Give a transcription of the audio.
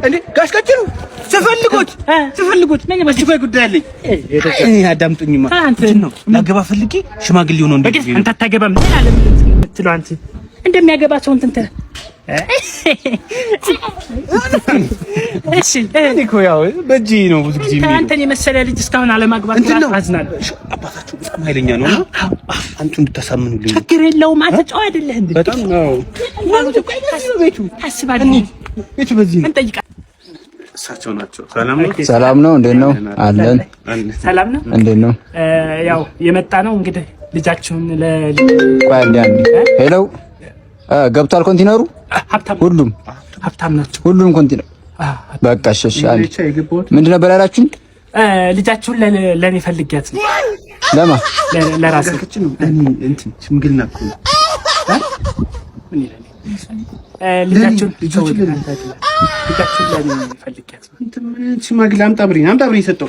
እኔ ጋሽ ቀጭኑ ስፈልጉት ነኝ በዚህ ጉዳይ አለኝ። እኔ አዳምጡኝማ። አንተ ነው ላገባ ፈልጌ ሽማግሌ ሆኖ እንደዚህ አንተ አታገባም ምን አለ የምትለው አንተ እንደሚያገባ ሰው እንትን እሺ እኔ እኮ ያው በእጄ ነው ብዙ ጊዜ ነው። አንተን የመሰለ ልጅ እስካሁን አለማግባት አዝናለሁ። አባታችሁ በጣም ኃይለኛ ነው እና አንቱ እንድታሳምኑልኝ። ችግር የለውም አንተ ጨዋ አይደለህ እንዴ? በጣም ነው ቤቱ አስባለሁ። ቤቱ በዚህ ነው እንጠይቃ እሳቸው ናቸው። ሰላም ነው። እንዴት ነው አለን? ሰላም ነው። እንዴት ነው? ያው የመጣ ነው እንግዲህ ልጃችሁን ሄሎ ገብቷል ኮንቲነሩ። ሁሉም ሀብታም ናቸው። ሁሉም ኮንቲነር በቃ እሺ። ምንድን ነበር ያላችሁኝ? ልጃችሁን ለኔ ፈልጊያት ነው። ለማ ለራሴ ነው እንትን ሽምግልና እኮ ነው። ልጃችሁን ለኔ ፈልጊያት ነው። እንትን ሽማግሌ አምጣ ብሪኝ ሰጠው